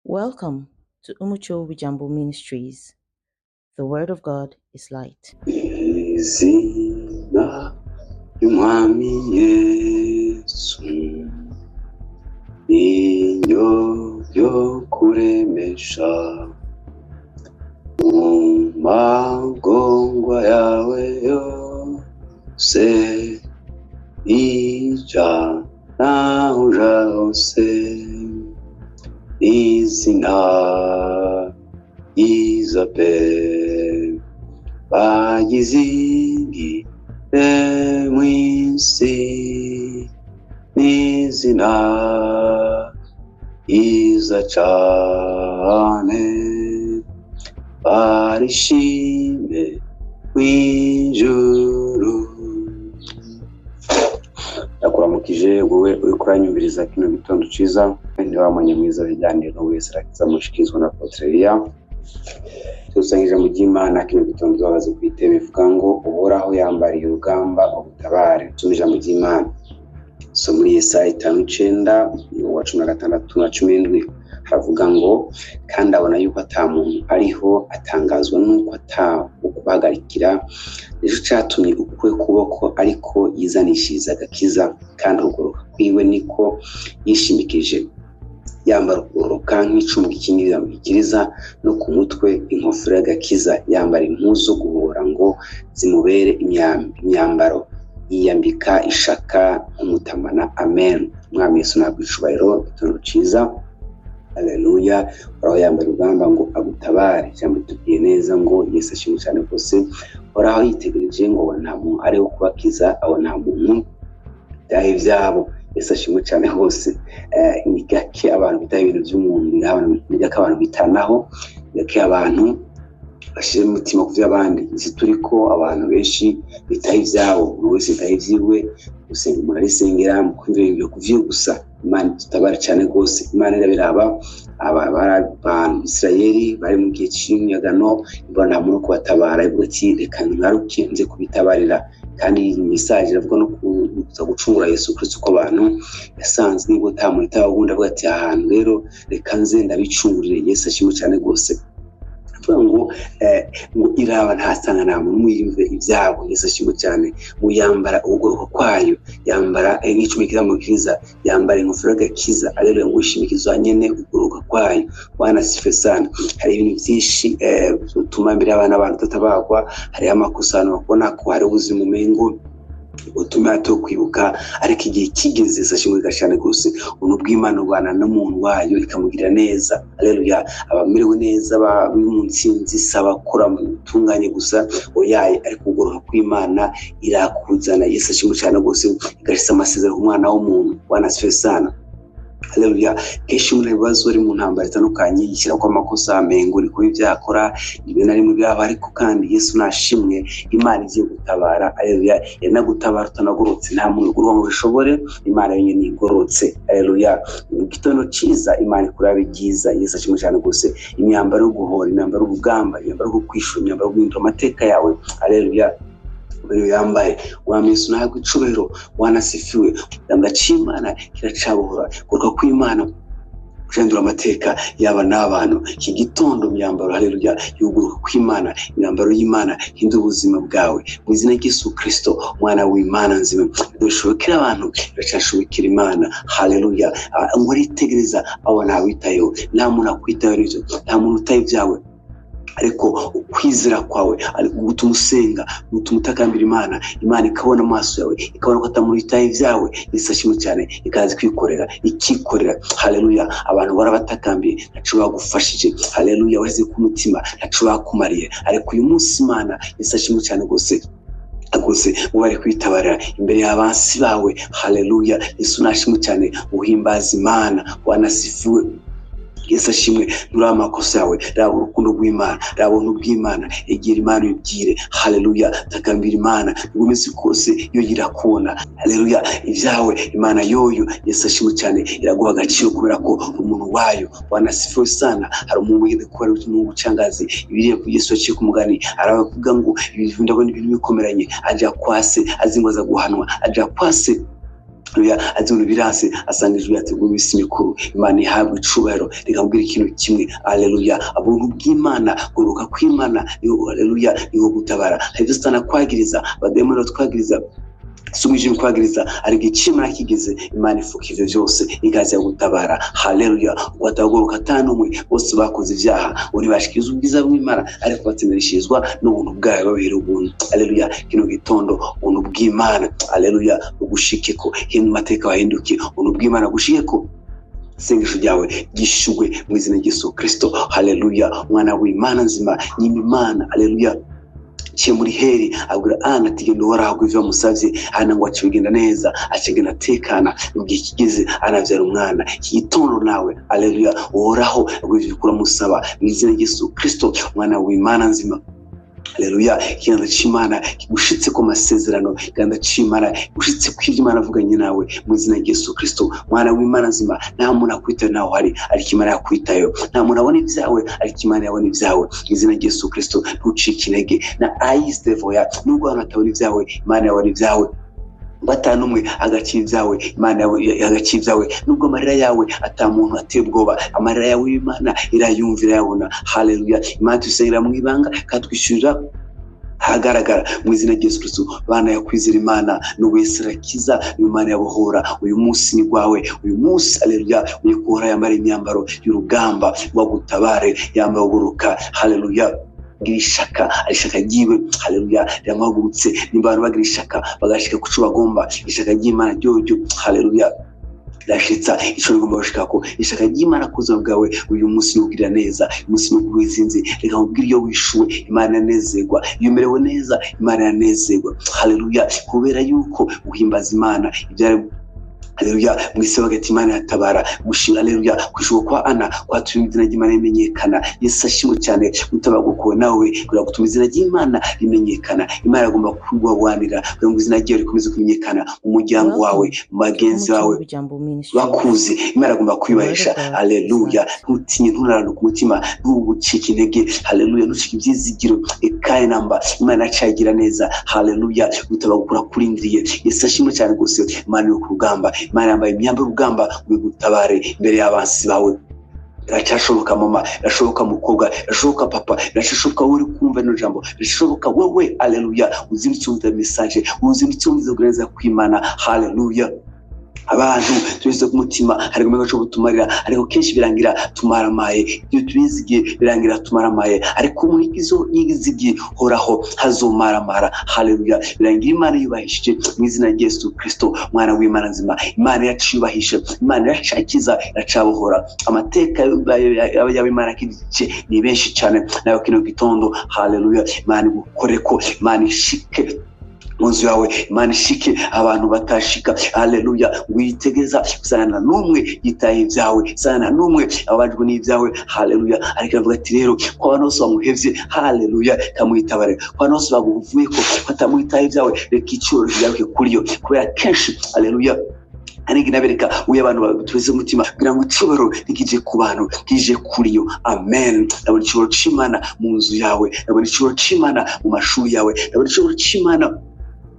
Welcome to Umucho Wijambo Ministries. The Word of God is light. Izina ry'Umwami Yesu ninyo ryo kuremesha mu magongwa yawe yose ijana hose izina Isabel bagizingi mwisi n'izina iza cane barishime kw'ijuru. Ndakuramukije wowe uriko uranyumviriza kino gitondo ciza, ndi wa mwiza w'ibiganiro wese arakiza mushikizwa na Potreya. Tusangije mu ry'Imana kino gitondo twabaze kwitebe ivuga ngo uhoraho yambariye urugamba ubutabare. Tumija mu ry'Imana. So muri Yesaya 5:9 wa 16 na 17 havuga ngo kandi abona yuko atamuntu ariho atangazwa nuko ukubagarikira ejo catumye ukwe kuboko ariko yizanishiriza agakiza kandi ukugoroka kwiwe niko yishimikije yambara ukugoroka nk'icumu gikingiriza no ku mutwe inkofero y'agakiza yambara impuzu guhora ngo zimubere imyambaro yiyambika ishaka umutamana. Amen. Mwami Yesu nagwicubahiro gitondo ciza. Haleluya. Oraho yambara urugamba ngo agutabare. Jambo tugiye neza ngo Yesu ashimwe cyane kose. Oraho yitegereje ngo nta muntu ariho kubakiza, abo nta muntu byahe byabo. Yesu ashimwe cyane hose. Ni gake abantu bitaye ibintu by'umuntu, ni gake abantu bitanaho, ni gake abantu bashire umutima ku by'abandi. Izi turiko abantu benshi bitaye ibyabo, buri wese bitaye ibyiwe, gusenga umuntu arisengera mu kwibera kuvyo gusa. Imana tutabara cyane gose. Imana irabiraba abantu Israeli bari mu gihe cy'imyagano, ibona muntu kubatabara ivuga ati reka ngaruke nze kubitabarira. Kandi iyi message iravuga no kuza gucungura Yesu Kristo ko abantu yasanze nibo tamuita wundi avuga ati ahantu rero reka nze ndabicungurire. Yesu ashimwe cyane gose. Ngo iraba ntasanga nta muntu mwiyumve ibyabo. Yesu ashimwe cyane. Muyambara ubugoroka kwayo, yambara nk'icumi kiza, yambara inkofero y'agakiza. Rero ngo ishimikizwa nyene ubugoroka kwayo. Bwana sife sana. Hari ibintu byinshi bituma mbere abana abantu tatabagwa, hari amakusano bakubona ko hari ubuzima umengo utuma kwibuka, ariko igihe kigeze sashimwe gashane gose umuntu bw'Imana ubana n'umuntu wayo ikamugirira neza. Haleluya. Abamerewe neza b'umunsinzi saba kora mu tunganye gusa oyaye, ariko ugoroka kw'Imana irakuzana. Yesu ashimwe cyane gose igashisa amasezerano umwana w'umuntu. Bwana sife sana. Haleluya. Keshi muri bibazo ari mu ntambara itandukanye yishyira ko amakosa amengo uri kuba ibyakora nibe nari mu byaba, ariko kandi Yesu nashimwe Imana igiye gutabara. Haleluya. Yanagutabara utanagorotse, nta muntu urwa ngo bishobore, Imana yenyine igorotse. Haleluya. Igitondo ciza Imana ikurabe byiza. Yesu ashimwe cyane gose. Imyambaro yo guhora, imyambaro y'ubugamba, imyambaro yo kwishura, imyambaro yo guhindura amateka yawe. Haleluya. Yambaye wa Yesu ntabwo icubero wanasifiwe. Ndangacimana kiracabohora kuruka kw'Imana kugendura amateka yaba n'abantu. Iki gitondo myambaro haleluya yuguruka kw'Imana, imyambaro y'Imana hinda ubuzima bwawe mu izina ry'Yesu Kristo mwana w'Imana nzime. Dushobokera abantu bacashubikira Imana. Haleluya. Ngo ritegereza abo ntawitayeho, nta muntu akwitayeho, nta muntu utaye ibyawe, ariko ukwizera kwawe gutuma usenga, gutuma utakambira Imana, Imana ikabona amaso yawe, ikabona ko atamuritaye ibyawe. Yesu ashimwe cyane, ikazi kwikorera ikikorera. Haleluya. Abantu barabatakambiye ntaco bagufashije. Haleluya. Weze ku mutima ntaco bakumariye, ariko uyu munsi Imana Yesu ashimwe cyane gose agose ubare kwitabarira imbere y'abansi bawe. Haleluya. Yesu nashimwe cyane, uhimbaza Imana. Wanasifiwe. Yesu ashimwe. Nuri amakosa yawe, raba urukundo rw'Imana, raba ubuntu bw'Imana. Egera Imana ubibwire. Haleluya. Takambira Imana ubumeze kose yo yirakubona. Haleluya. Ibyawe Imana yoyo Yesu ashimwe cyane iraguha agaciro kubera ko umuntu wayo. Wanasifiwe sana. Hari umuntu wigeze kuba ari umucangazi ibiriye ku Yesu aciye ku mugani aravuga ngo ibi ndabona ibintu bikomeranye, aja kwase azingoza guhanwa, aja kwase azuru birase asanga ijuru yateguye isi mikuru. Imana ihabwe icubahiro. Reka mbwira ikintu kimwe, haleluya, abuntu bw'Imana, guruka kw'Imana haleluya niho gutabara. Hari Satani kwagiriza, bademoni twagiriza, sumije kwagiriza, ari gicimana kigeze, Imana ifuka ivyo byose ikaza gutabara. Haleluya, wataguruka tanumwe bose bakoze ivyaha, uri bashikiza ubwiza bw'Imana ariko batemerishizwa n'ubuntu bwayo babiri ubuntu. Haleluya, kino gitondo ubuntu bw'Imana haleluya ugushikeko, hino mateka wahinduke, ubuntu bw'Imana gushikeko. Sengesho ryawe gishugwe mu izina ry'Yesu Kristo. Haleluya, mwana w'Imana nzima, nyimana haleluya cye muri heri agura tigendo waraho ivyo musavye hana ngo acibigenda neza, acigena tekana mugihe kigeze anavyara umwana. Igitondo nawe haleluya woraho aguvye kura musaba mu izina ry'Yesu Kristo, mwana w'Imana nzima. Haleluya, ikiganza c'Imana kigushitse ko masezerano, ikiganza c'Imana gushitse kw'Imana avuganye nawe mu izina ry'Yesu Kristo, mwana w'Imana nzima. Nta muntu akwitaye naho hari ariko Imana yakwitayo, nta muntu abona ivyawe ariko Imana yabona ivyawe mu izina ry'Yesu Kristo. Ntucike intege na aistevoya, nubwo abantu batabona ivyawe Imana yabona ivyawe. Batanumwe agacivyawe Imana agacivyawe, nubwo amarira yawe atamuntu atebwoba, amarira yawe Imana irayumvira yabona. Haleluya, Imana tusengera mu ibanga katwishurira hagaragara mu izina ry'Yesu Kristo. Bana yakwizera Imana n'uwese rakiza, Imana yabohora. Uyu munsi ni gwawe, uyu munsi haleluya uyikora yambara imyambaro y'urugamba wagutabare, yambaye uguruka. Haleluya, girishaka alishaka giwe haleluya yamagurutse. Nimbantu bagira ishaka bagashika kuco bagomba, ishaka ry'Imana ryojo haleluya rashitsa ico rigomba gushikako. Ishaka ry'Imana kuzo bwawe uyu munsi nugira neza, umunsi nuguzinzi. Reka ubwira iyo wishuwe Imana yanezerwa, iyo merewe neza Imana yanezerwa. Haleluya, kubera yuko uhimbaza Imana ibyari haleluya mwise bagati Imana yatabara gushira. Haleluya, kwishuka kwa Ana kwatumye izina ry'Imana rimenyekana. Yesu ashimwe cyane gutabaguko nawe kugira gutuma izina ry'Imana rimenyekana. Imana agomba kugwawanira kugira ngo izina ryawe rikomeze kumenyekana mu muryango wawe, mu bagenzi bawe bakuzi. Imana agomba kwibahisha. Haleluya, ntutinye, nturarana ku mutima, ntubucike intege. Haleluya, ntushike ibyizigiro ekaye namba. Imana acagira neza. Haleluya, gutabagukura kurindiriye. Yesu ashimwe cyane gose. Imana yo ku rugamba, Imana yambaye imyambaro y'urugamba gutabare imbere y'abansi bawe. Biracashoboka mama, birashoboka mukobwa, birashoboka papa, birashoboka uri kumva no jambo, birashoboka wewe. Haleluya, uzimutse message, uzimutse kugereza kw'Imana. Haleluya, abantu tubize ku mutima hari gomega cyo butumarira, ariko kenshi birangira tumaramaye. Iyo tubizigiye birangira tumaramaye, ariko umuhigizo yigizigiye horaho hazomaramara. Haleluya, birangira Imana yubahishije mu izina ry'Yesu Kristo, mwana w'Imana nzima. Imana yaciyubahishe, Imana yacakiza, yacabohora amateka y'Imana kidice ni benshi cyane. Nayo kino gitondo haleluya Imana gukoreko, Imana ishike munzu yawe, Imana ishike abantu batashika. Haleluya, witegeza sana numwe yitaye ibyawe, sana numwe abajwe n'ibyawe. Haleluya, ariko avuga ati rero ko abantu bose bamuhevye haleluya kamuhitabare, ko abantu bose baguvuye ko batamuhitaye ibyawe, reka icyo ryawe kuriyo kubera kenshi. Haleluya, ariko nabereka uye abantu tuweze umutima kugira ngo icubero nikije ku bantu kije kuriyo. Amen. Ndabona icubero c'Imana mu nzu yawe, ndabona icubero c'Imana mu mashuri yawe, ndabona icubero c'Imana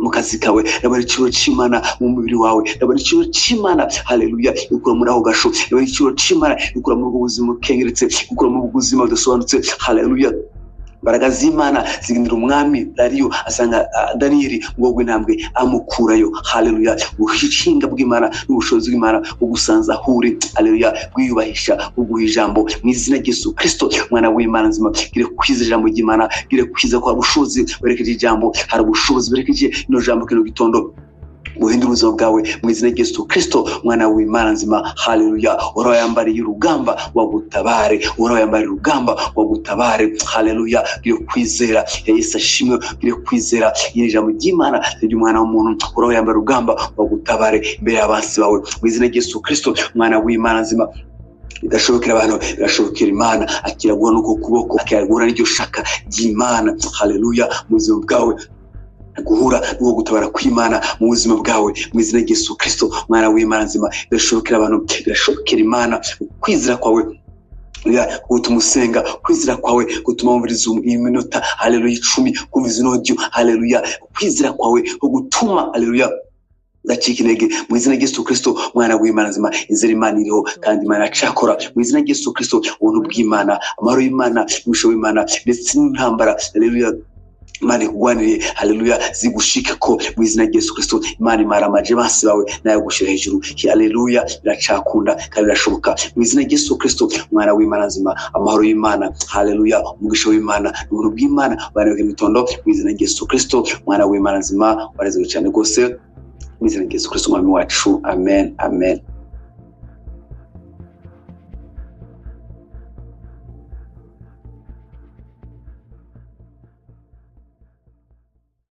mu kazi kawe, ndabona icubero c'Imana mu mubiri wawe, ndabona icubero c'Imana haleluya ukura muri aho gasho, ndabona icubero c'Imana ukura mu buzima kengeretse, ukura mu buzima budasobanutse. Haleluya, Mbaraga z'Imana zigindira umwami Dariyo asanga Daniyeli ngo gwe ntambwe amukurayo. Haleluya, ubushinga bw'Imana n'ubushobozi bw'Imana ugusanza huri. Haleluya, bwiyubahisha uguha ijambo mu izina ry'Yesu Kristo, mwana w'Imana nzima. Gire kwiza ijambo ry'Imana, gire kwiza kwa bushobozi berekeje ijambo, hari ubushobozi berekeje no jambo kino gitondo guhindura ubuzima bwawe mu izina ry'Yesu Kristo, mwana w'Imana nzima. Haleluya, uraho yambariye urugamba wagutabare, uraho yambariye urugamba wagutabare. Haleluya, gire kwizera. Yesu ashimwe, gire kwizera iri jambo ry'Imana ry'umwana w'umuntu. Uraho yambariye urugamba wagutabare imbere y'abansi bawe mu izina ry'Yesu Kristo, mwana w'Imana nzima. Bidashobokera abantu, birashobokera Imana. Akiragura n'uko kuboko, akiragura n'iryo shaka ry'Imana. Haleluya, mu buzima bwawe guhura n'uwo gutabara kw'Imana mu buzima bwawe mu izina ry'Yesu Kristo, mwana w'Imana nzima. Birashobokera abantu, birashobokera Imana. Kwizera kwawe gutuma usenga, kwizera kwawe gutuma wumviriza iminota haleluya 10 kumviza inodiyo. Haleluya, kwizera kwawe gutuma haleluya ndacika intege mu izina rya Yesu Kristo mwana w'Imana nzima inzira Imana iriho kandi Imana acakora mu izina rya Yesu Kristo ubuntu bw'Imana amahoro y'Imana umusho w'Imana ndetse n'intambara haleluya Imana ikugwanire haleluya zigushike ko mu izina rya Yesu Kristo Imana imara amaje basi bawe nayo gushira hejuru haleluya biracakunda kandi birashoboka mu izina rya Yesu Kristo mwana w'Imana nzima amahoro y'Imana haleluya umugisha w'Imana ubuntu bw'Imana bareke mitondo mu izina rya Yesu Kristo mwana w'Imana nzima bareze cyane gose mu izina rya Yesu Kristo mwami wacu amen amen.